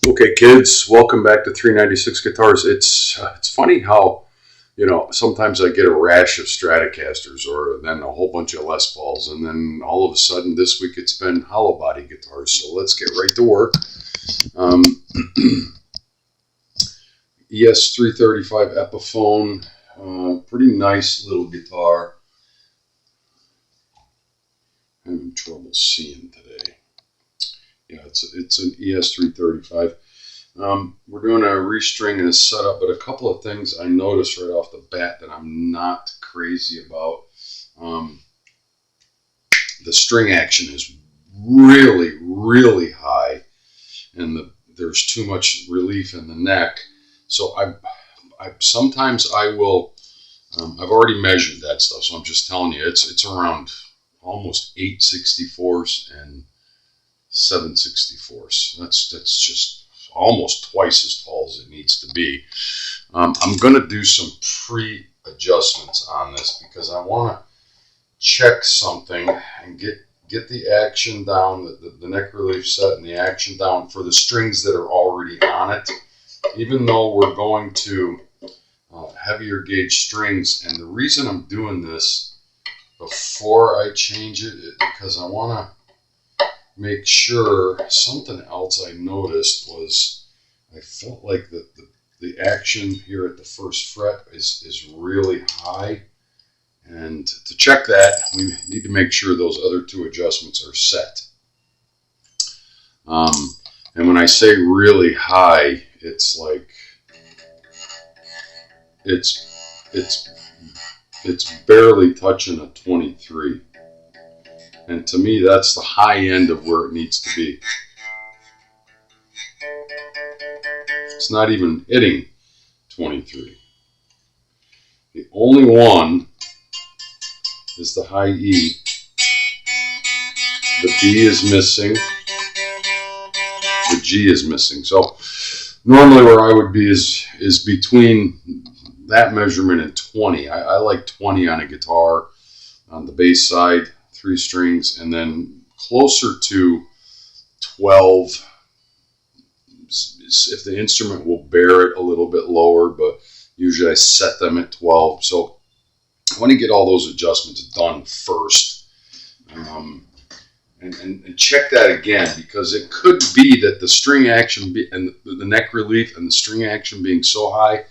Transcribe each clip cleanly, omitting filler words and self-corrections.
Okay, kids, welcome back to 396 Guitars. It's funny how, sometimes I get a rash of Stratocasters or then a whole bunch of Les Pauls, and then all of a sudden this week it's been hollow body guitars. So let's get right to work. ES335 Epiphone, pretty nice little guitar. Having trouble seeing today. Yeah, it's an ES335. We're doing a restring and a setup, but a couple of things I noticed right off the bat that I'm not crazy about. The string action is really, really high, and there's too much relief in the neck. So sometimes I will. I've already measured that stuff, so I'm just telling you it's around almost 8/64 and 7/64. That's just almost twice as tall as it needs to be. I'm going to do some pre-adjustments on this because I want to check something and get the action down, the neck relief set and the action down for the strings that are already on it. Even though we're going to heavier gauge strings, and the reason I'm doing this before I change it is because I want to make sure. Something else I noticed was I felt like the action here at the first fret is really high, and to check that we need to make sure those other two adjustments are set. And when I say really high, it's like it's barely touching a 23. And to me, that's the high end of where it needs to be. It's not even hitting 23. The only one is the high E. The B is missing. The G is missing. So normally where I would be is between that measurement and 20. I like 20 on a guitar on the bass side. 3 strings, and then closer to 12 if the instrument will bear it a little bit lower, but usually I set them at 12. So I want to get all those adjustments done first, and check that again, because it could be that the string action and the neck relief and the string action being so high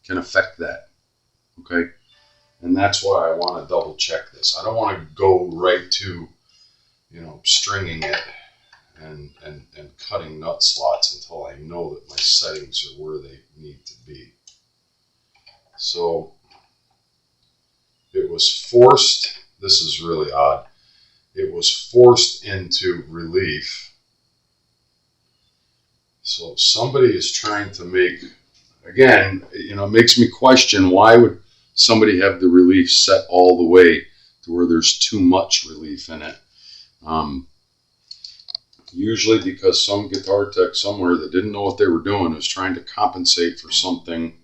can affect that. Okay. And that's why I want to double check this. I don't want to go right to, stringing it and cutting nut slots until I know that my settings are where they need to be. So it was forced. This is really odd. It was forced into relief. So somebody is trying to make, again, it makes me question, why would somebody have the relief set all the way to where there's too much relief in it. Usually because some guitar tech somewhere that didn't know what they were doing was trying to compensate for something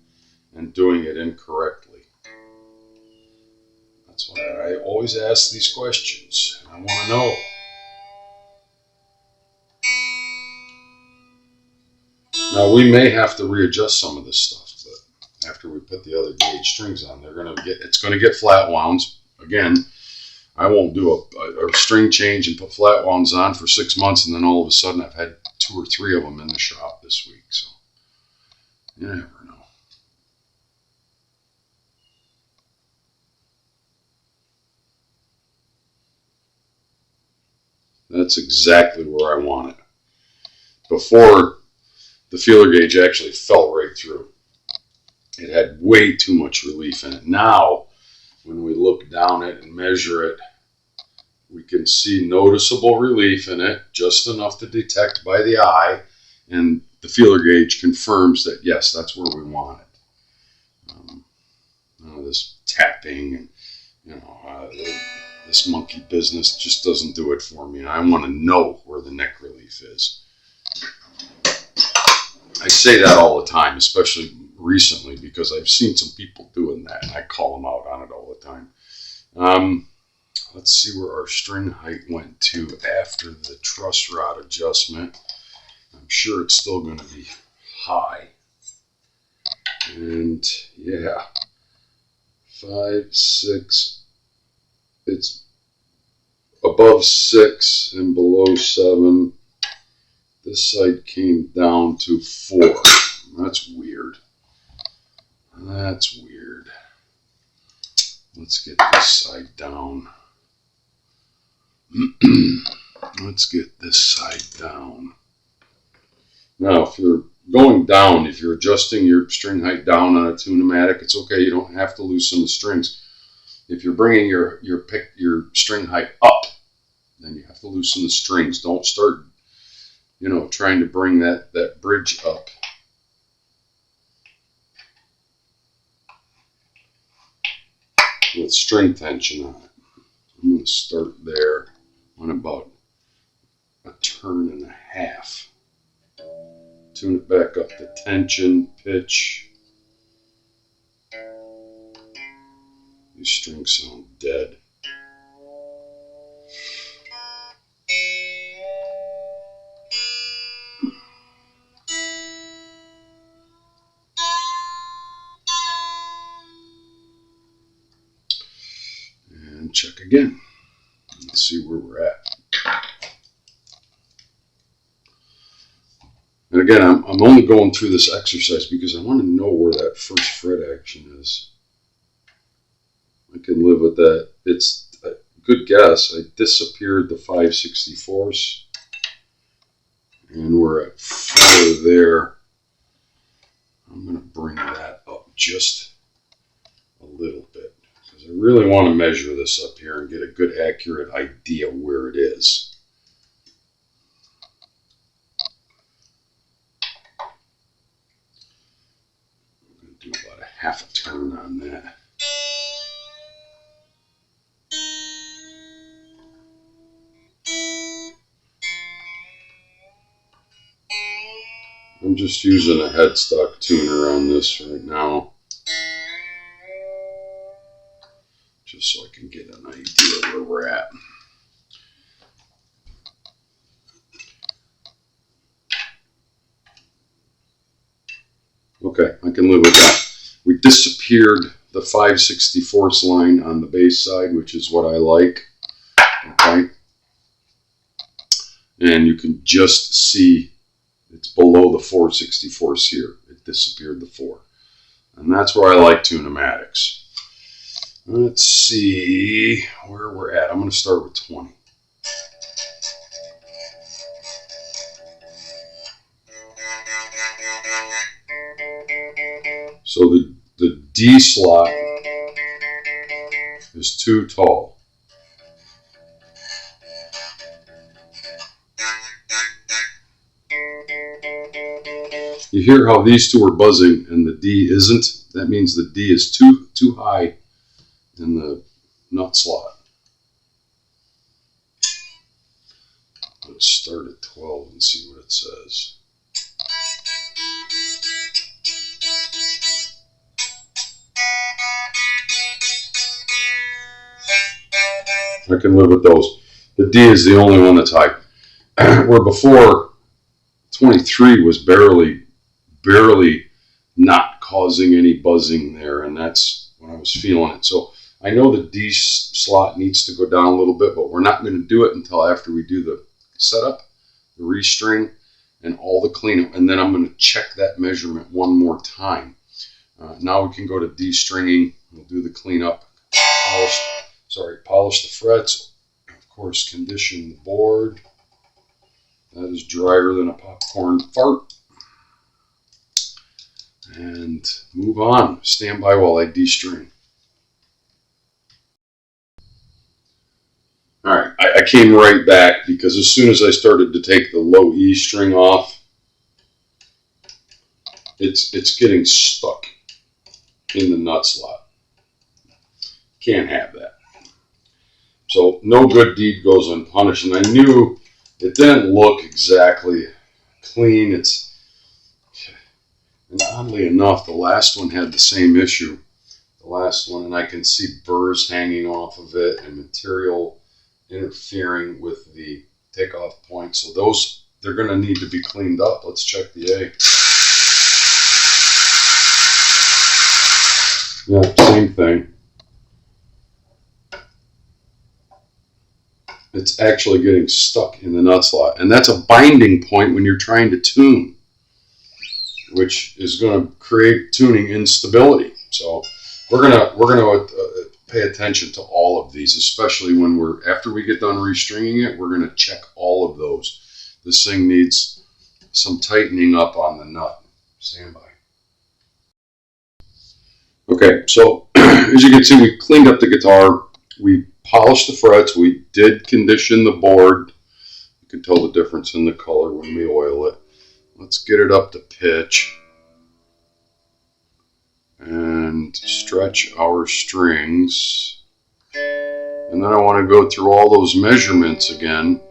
and doing it incorrectly. That's why I always ask these questions. I want to know. Now we may have to readjust some of this stuff. After we put the other gauge strings on, it's going to get flat wounds. Again, I won't do a string change and put flat wounds on for 6 months, and then all of a sudden I've had 2 or 3 of them in the shop this week. So you never know. That's exactly where I want it. Before, the feeler gauge actually fell right through. It had way too much relief in it. Now, when we look down it and measure it, we can see noticeable relief in it, just enough to detect by the eye, and the feeler gauge confirms that, yes, that's where we want it. None of this tapping and, this monkey business just doesn't do it for me. I want to know where the neck relief is. I say that all the time, especially recently, because I've seen some people doing that, and I call them out on it all the time. Let's see where our string height went to after the truss rod adjustment. I'm sure it's still going to be high. And yeah, 5, 6, it's above 6 and below 7. This side came down to 4. That's weird. That's weird. Let's get this side down. Let's get this side down. Now, if you're going down, if you're adjusting your string height down on a tune-o-matic, it's okay. You don't have to loosen the strings. If you're bringing your string height up, then you have to loosen the strings. Don't start, trying to bring that bridge up. With string tension on it. I'm going to start there on about a turn and a half. Tune it back up to tension, pitch. These strings sound dead. And check again. Let's see where we're at. And again, I'm only going through this exercise because I want to know where that first fret action is. I can live with that. It's a good guess. I disappeared the 5/64ths. And we're at 4 there. I'm going to bring that up just a little bit. Because I really want to measure this up here and get a good accurate idea where it is. Do about a half a turn on that. I'm just using a headstock tuner on this right now, just so I can get an idea where we're at. Okay, I can live with that. We disappeared the 5/64ths line on the bass side, which is what I like. Okay, and you can just see it's below the 4/64ths here. It disappeared the 4, and that's where I like tune-o-matics. Let's see where we're at. I'm going to start with 20. So the D slot is too tall. You hear how these two are buzzing and the D isn't? That means the D is too high in the nut slot. Let's start at 12 and see what it says. I can live with those. The D is the only one that's high. Where before 23 was barely not causing any buzzing there, and that's when I was feeling it. So I know the D slot needs to go down a little bit, but we're not going to do it until after we do the setup, the restring, and all the cleanup, and then I'm going to check that measurement one more time. Now we can go to de-stringing. We'll do the cleanup, polish the frets, of course condition the board. That is drier than a popcorn fart. And move on. Stand by while I de-string. Alright, I came right back because as soon as I started to take the low E string off, it's getting stuck in the nut slot. Can't have that. So no good deed goes unpunished, and I knew it didn't look exactly clean. And oddly enough, the last one had the same issue. The last one, and I can see burrs hanging off of it and material interfering with the takeoff point. So those they're going to need to be cleaned up. Let's check the A. Yeah, same thing. It's actually getting stuck in the nut slot, and that's a binding point when you're trying to tune, which is going to create tuning instability. So we're gonna pay attention to all of these, especially when after we get done restringing it. We're going to check all of those. This thing needs some tightening up on the nut. Stand by. Okay, so as you can see, we cleaned up the guitar. We polished the frets. We did condition the board. You can tell the difference in the color when we oil it. Let's get it up to pitch and stretch our strings. And then I want to go through all those measurements again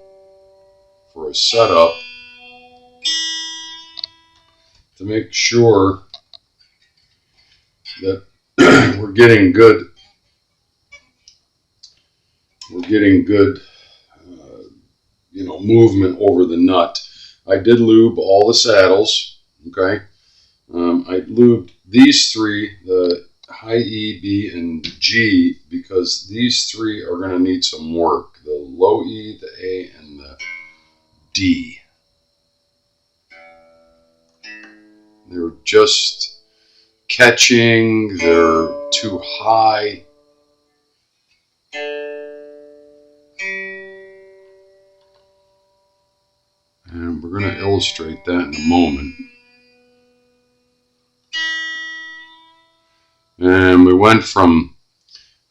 for a setup to make sure that we're getting good movement over the nut. I did lube all the saddles. Okay, I lubed these three, the high E, B, and G, because these three are going to need some work. The low E, the A, and the D. They're just catching. They're too high. And we're going to illustrate that in a moment. And we went from,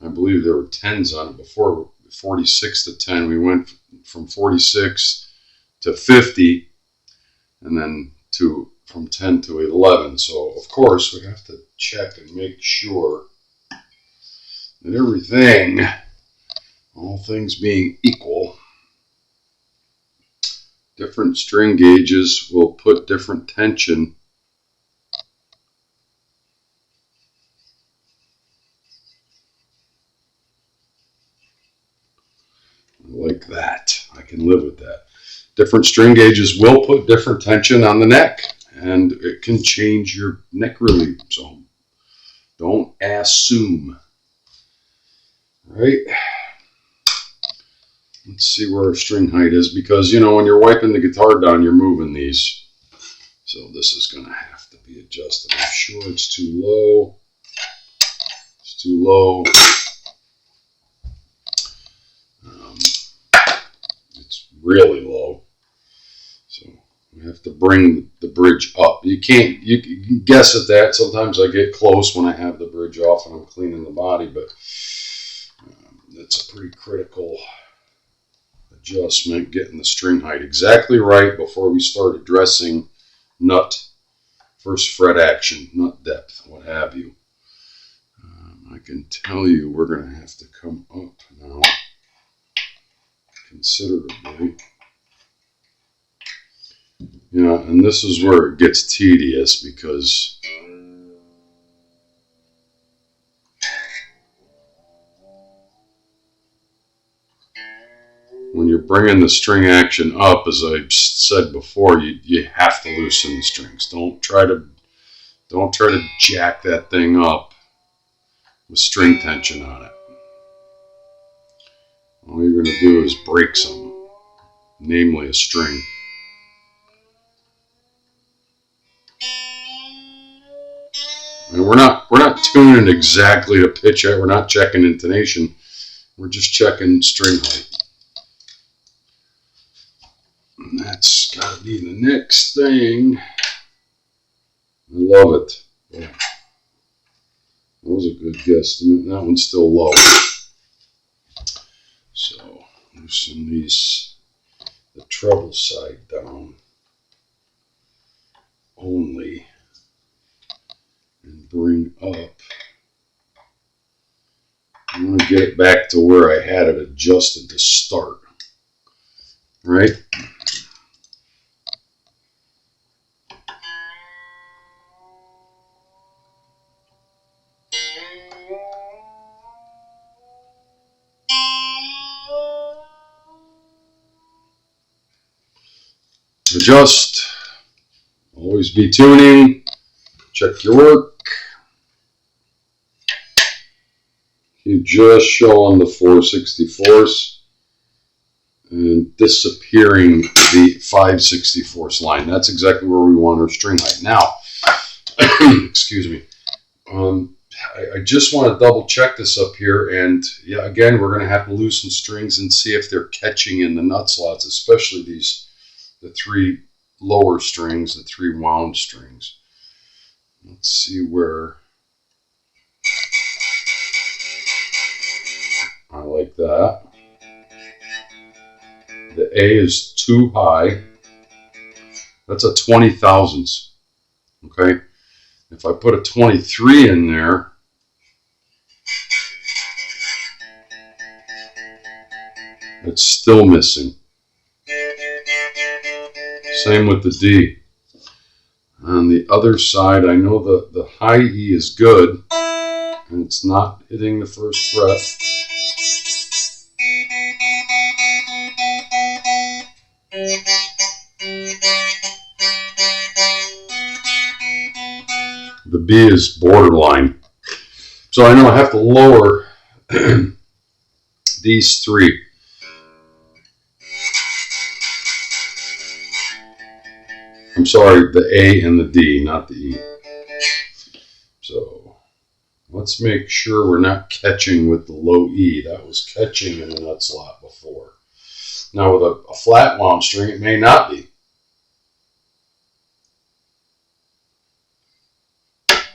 I believe there were 10s on it before, 46 to 10. We went from 46 to 50, and then from 10 to 11. So, of course, we have to check and make sure that everything, all things being equal, different string gauges will put different tension like that. I can live with that. Different string gauges will put different tension on the neck, and it can change your neck relief. So don't assume. All right. Let's see where our string height is, because, when you're wiping the guitar down, you're moving these. So this is going to have to be adjusted. I'm sure it's too low. It's too low. It's really low. So we have to bring the bridge up. You can guess at that. Sometimes I get close when I have the bridge off and I'm cleaning the body, but it's a pretty critical adjustment, getting the string height exactly right before we start addressing nut, first fret action, nut depth, what have you. I can tell you we're going to have to come up now considerably. And this is where it gets tedious, because when you're bringing the string action up, as I said before, you have to loosen the strings. Don't try to jack that thing up with string tension on it. All you're going to do is break something, namely a string. And we're not tuning exactly to pitch it. We're not checking intonation. We're just checking string height. And that's got to be the next thing. I love it. Yeah. That was a good guesstimate. That one's still low. So loosen the treble side down only, and bring up. I'm going to get it back to where I had it adjusted to start. Right? Adjust. Always be tuning. Check your work. You just show on the 4/64ths and disappearing the 5/64ths line. That's exactly where we want our string height. Now, excuse me. I just want to double check this up here, and yeah, again, we're going to have to loosen strings and see if they're catching in the nut slots, especially the 3 lower strings, the 3 wound strings. Let's see where. I like that. The A is too high. That's a 20 thousandths. Okay. If I put a 23 in there, it's still missing. Same with the D. On the other side, I know the high E is good, and it's not hitting the first fret. The B is borderline. So I know I have to lower these 3. I'm sorry, the A and the D, not the E. So let's make sure we're not catching with the low E. That was catching in the nut slot before. Now with a flat wound string, it may not be.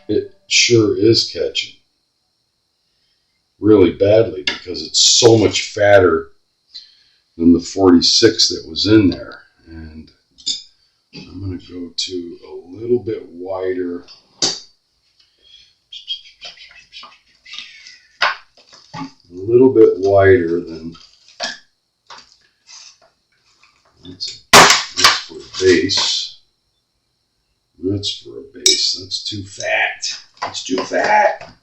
It sure is catching really badly because it's so much fatter than the 46 that was in there. And I'm going to go to a little bit wider. A little bit wider than that's for a bass. That's for a bass. That's too fat. It's too fat.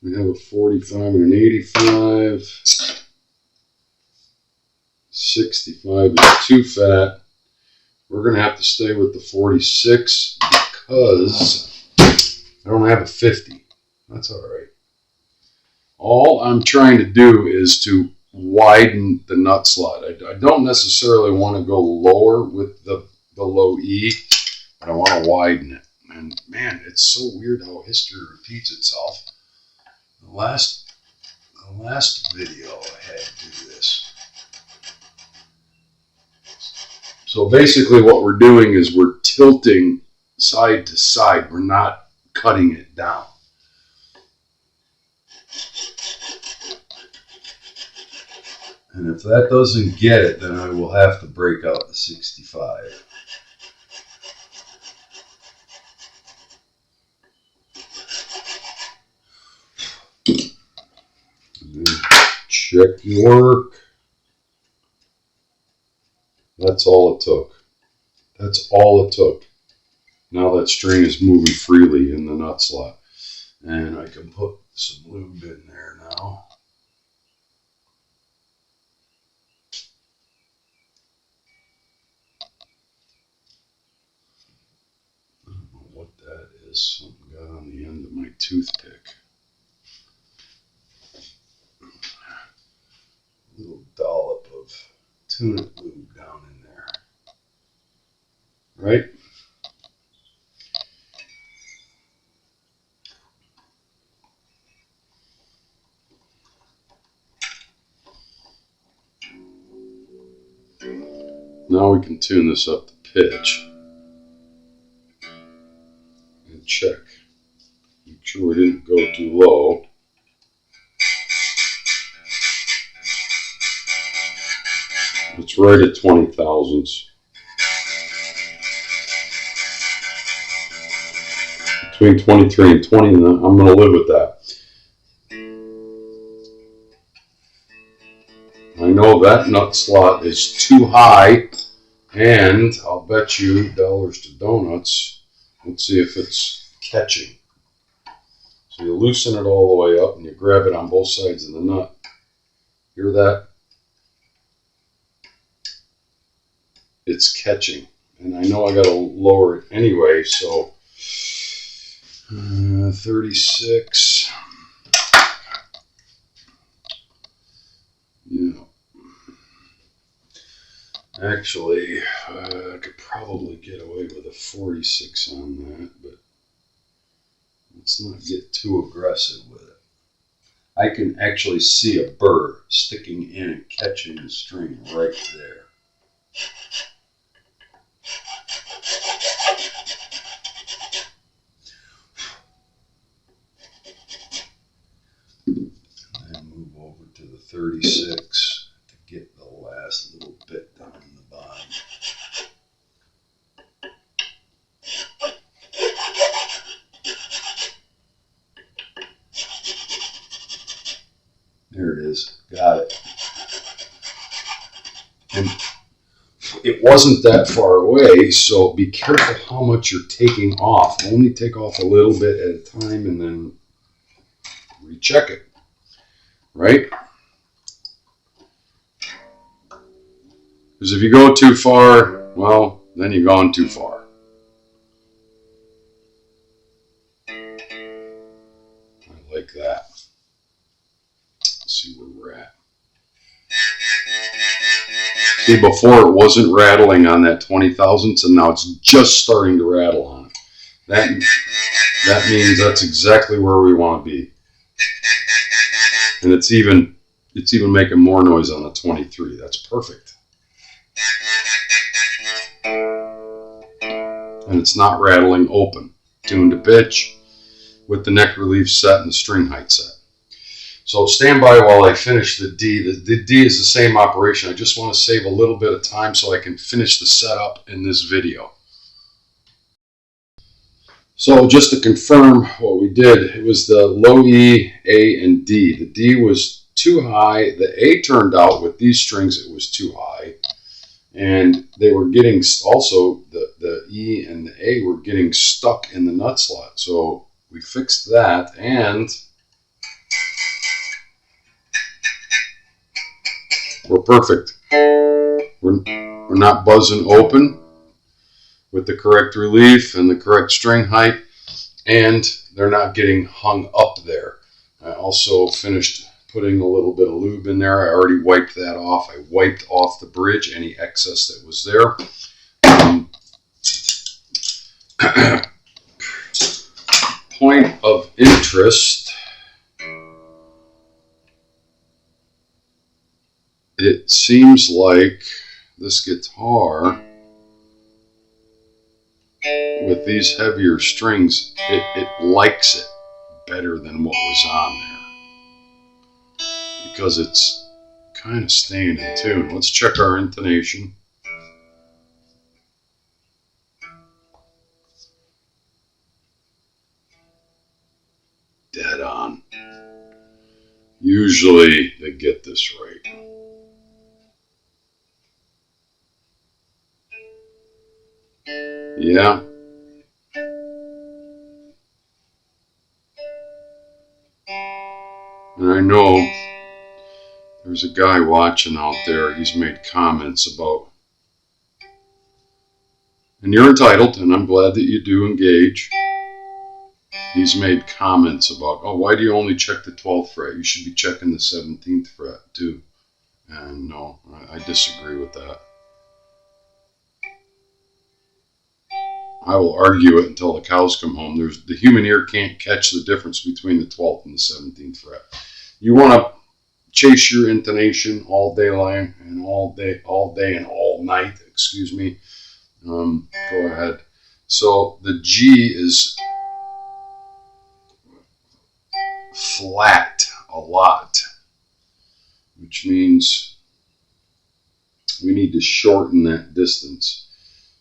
We have a 45 and an 85. 65 is too fat. We're going to have to stay with the 46 because I don't have a 50. That's all right. All I'm trying to do is to widen the nut slot. I don't necessarily want to go lower with the low E, but I want to widen it. And man, it's so weird how history repeats itself. The last video I had to do this. So basically what we're doing is we're tilting side to side. We're not cutting it down. And if that doesn't get it, then I will have to break out the 65. And then check your work. That's all it took. That's all it took. Now that string is moving freely in the nut slot. And I can put some lube in there now. I don't know what that is. Something got on the end of my toothpick. A little dollop of tuna lube down in there. Right? Now we can tune this up to pitch and check. Make sure we didn't go too low. It's right at 20 thousandths. Between 23 and 20, and I'm going to live with that. I know that nut slot is too high, And I'll bet you dollars to donuts. Let's see if it's catching. So you loosen it all the way up and you grab it on both sides of the nut. Hear that? It's catching. And I know I got to lower it anyway, so 36. Yeah. Actually, I could probably get away with a 46 on that, but let's not get too aggressive with it. I can actually see a burr sticking in and catching the string right there. And then move over to the 36 to get the last little bit down in the bottom. There it is. Got it. And it wasn't that far away, so be careful how much you're taking off. Only take off a little bit at a time and then recheck it. Right? Because if you go too far, well, then you've gone too far. I like that. Let's see where we're at. See, before it wasn't rattling on that 20 thousandths, and now it's just starting to rattle on it. That means that's exactly where we want to be. And it's even making more noise on the 23. That's perfect. And it's not rattling open. Tuned to pitch with the neck relief set and the string height set. So stand by while I finish the D. The D is the same operation. I just want to save a little bit of time so I can finish the setup in this video. So just to confirm what we did, it was the low E, A, and D. The D was too high. The A turned out with these strings it was too high. And they were getting, also the E and the A were getting stuck in the nut slot. So we fixed that, and we're perfect. We're not buzzing open with the correct relief and the correct string height, and they're not getting hung up there. I also finished putting a little bit of lube in there. I already wiped that off. I wiped off the bridge, any excess that was there. Point of interest. It seems like this guitar, with these heavier strings, it likes it better than what was on there. Because it's kind of staying in tune. Let's check our intonation. Dead on. Usually they get this right. Yeah. And I know there's a guy watching out there. He's made comments about, and you're entitled, and I'm glad that you do engage. He's made comments about, oh, why do you only check the 12th fret? You should be checking the 17th fret too. And no, I disagree with that. I will argue it until the cows come home. The human ear can't catch the difference between the 12th and the 17th fret. You want to chase your intonation all day long and all day and all night, excuse me. Go ahead. So the G is flat a lot, which means we need to shorten that distance.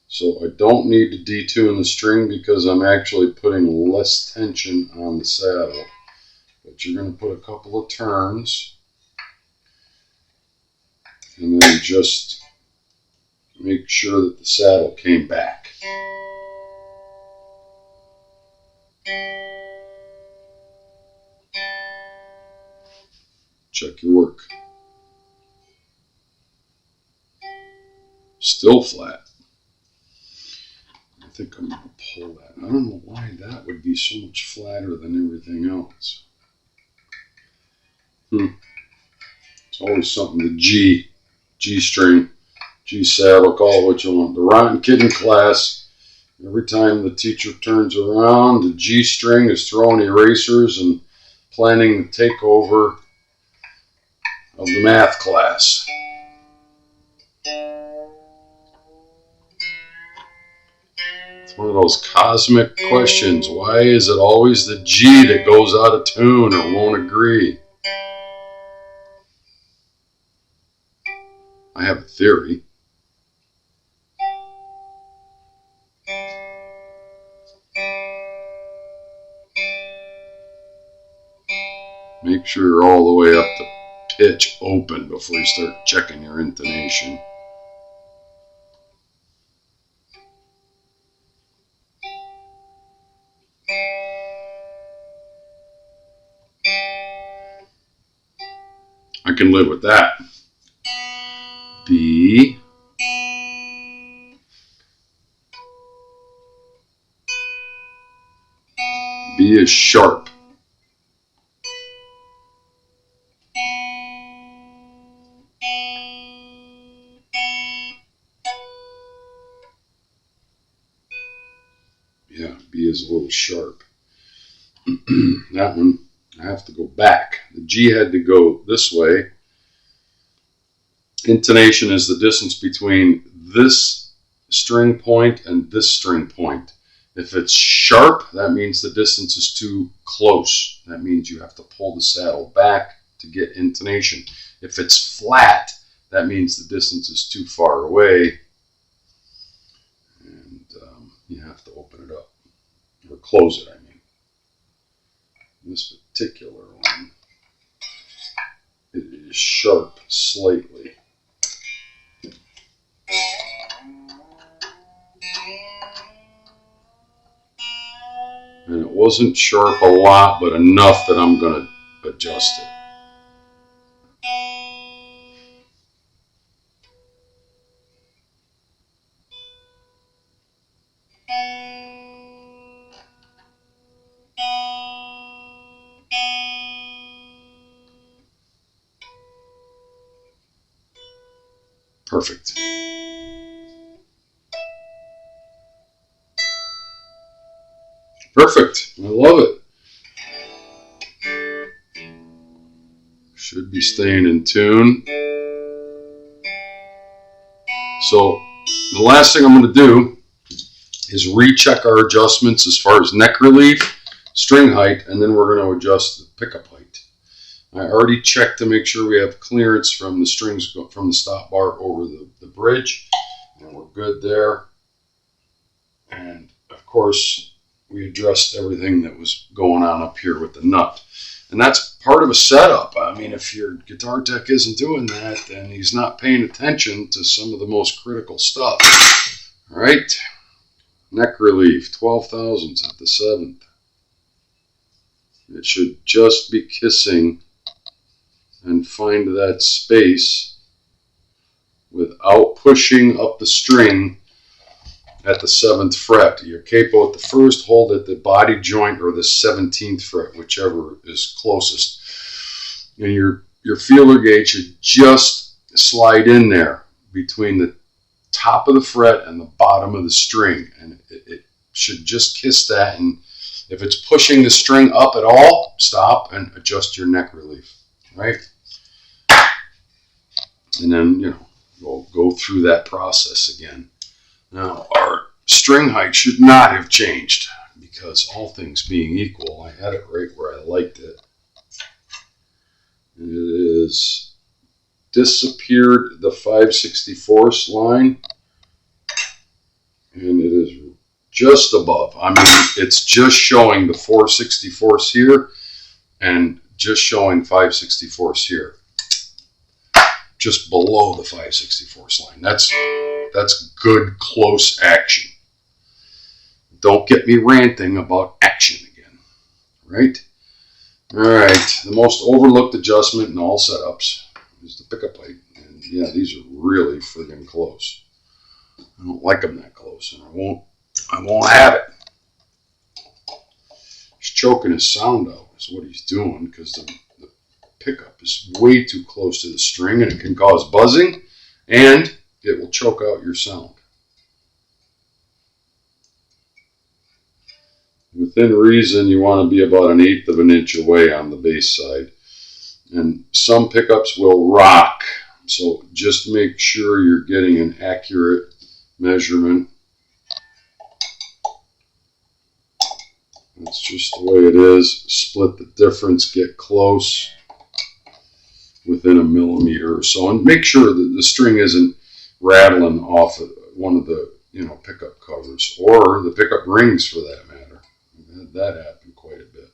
So I don't need to detune the string because I'm actually putting less tension on the saddle. But you're going to put a couple of turns and then just Make sure that the saddle came back. Check your work. Still flat. I think I'm going to pull that. I don't know why that would be so much flatter than everything else. It's always something. The G string, G saddle, call it what you want. The rotten kid in class, every time the teacher turns around, the G string is throwing erasers and planning the takeover of the math class. It's one of those cosmic questions. Why is it always the G that goes out of tune or won't agree? I have a theory. Make sure you're all the way up to pitch open before you start checking your intonation. I can live with that. B. B is sharp. Yeah, B is a little sharp. That one, I have to go back. The G had to go this way. Intonation is the distance between this string point and this string point. If it's sharp, that means the distance is too close. That means you have to pull the saddle back to get intonation. If it's flat, that means the distance is too far away, and you have to open it up, or close it, I mean. This particular one, it is sharp slightly. And it wasn't sharp a lot, but enough that I'm going to adjust it. Perfect. Perfect. I love it. Should be staying in tune. So the last thing I'm going to do is recheck our adjustments as far as neck relief, string height, and then we're going to adjust the pickup height. I already checked to make sure we have clearance from the strings from the stop bar over the bridge, and we're good there. And of course, we addressed everything that was going on up here with the nut. And that's part of a setup. I mean, if your guitar tech isn't doing that, then he's not paying attention to some of the most critical stuff. All right, neck relief, 12 thousandths at the 7th. It should just be kissing and find that space without pushing up the string at the 7th fret. Your capo at the 1st, hold at the body joint or the 17th fret, whichever is closest. And your feeler gauge should just slide in there between the top of the fret and the bottom of the string. And it should just kiss that. And if it's pushing the string up at all, stop and adjust your neck relief, right? And then, you know, we'll go through that process again. Now, our string height should not have changed because all things being equal, I had it right where I liked it. It is disappeared the 5/64 line, and it is just above. I mean, it's just showing the 4/64 here and just showing 5/64 here. Just below the 5/64 line. That's That's good, close action. Don't get me ranting about action again, right? All right, the most overlooked adjustment in all setups is the pickup height. And yeah, these are really friggin' close. I don't like them that close, and I won't have it. He's choking his sound out is what he's doing, because the pickup is way too close to the string, and it can cause buzzing, and it will choke out your sound. Within reason, you want to be about 1/8 of an inch away on the bass side. And some pickups will rock, so just make sure you're getting an accurate measurement. That's just the way it is. Split the difference, get close within 1 millimeter or so, and make sure that the string isn't rattling off of one of the pickup covers, or the pickup rings for that matter. That happened quite a bit.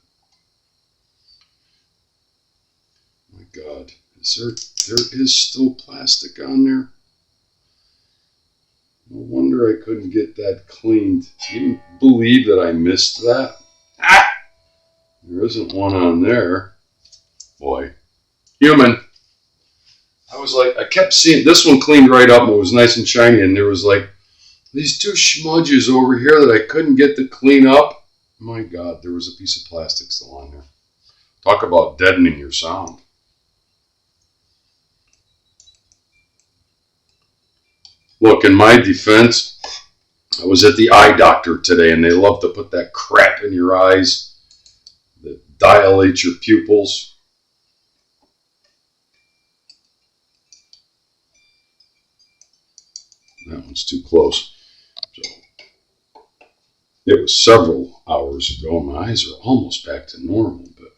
My God, there is still plastic on there? No wonder I couldn't get that cleaned. Can you believe that I missed that? Ah! There isn't one on there. Boy. Human. I kept seeing, this one cleaned right up and it was nice and shiny, and there was like these 2 smudges over here that I couldn't get to clean up. My God, there was a piece of plastic still on there. Talk about deadening your sound. Look, in my defense, I was at the eye doctor today, and they love to put that crap in your eyes that dilates your pupils. That one's too close. So, it was several hours ago. My eyes are almost back to normal, but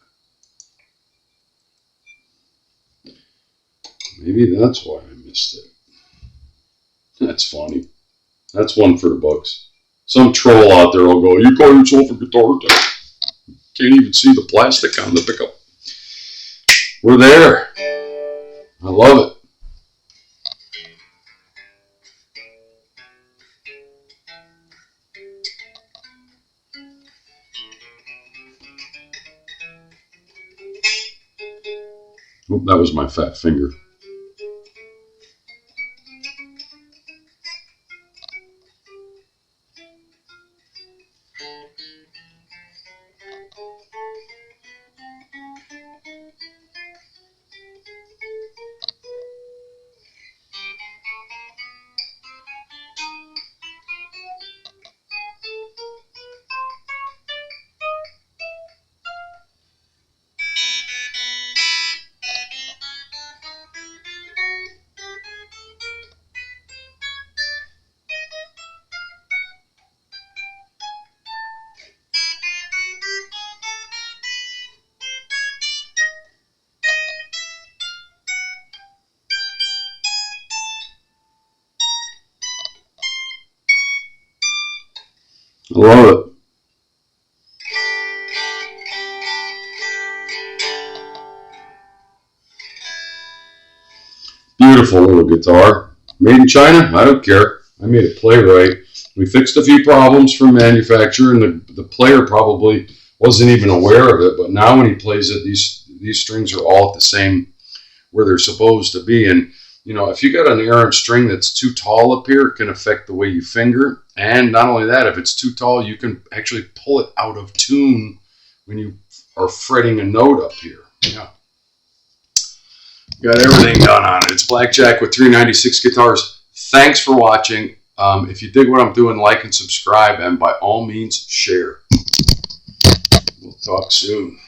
maybe that's why I missed it. That's funny. That's one for the books. Some troll out there will go, "You call yourself a guitar tech? Can't even see the plastic on the pickup." We're there. I love it. Oh, that was my fat finger. I love it. Beautiful little guitar. Made in China? I don't care. I made it play right. We fixed a few problems from manufacturer, and the player probably wasn't even aware of it, but now when he plays it, these strings are all at the same where they're supposed to be. And if you got an errant string that's too tall up here, it can affect the way you finger. And not only that, if it's too tall, you can actually pull it out of tune when you are fretting a note up here. Yeah. Got everything done on it. It's Blackjack with 396 guitars. Thanks for watching. If you dig what I'm doing, like and subscribe, and by all means, share. We'll talk soon.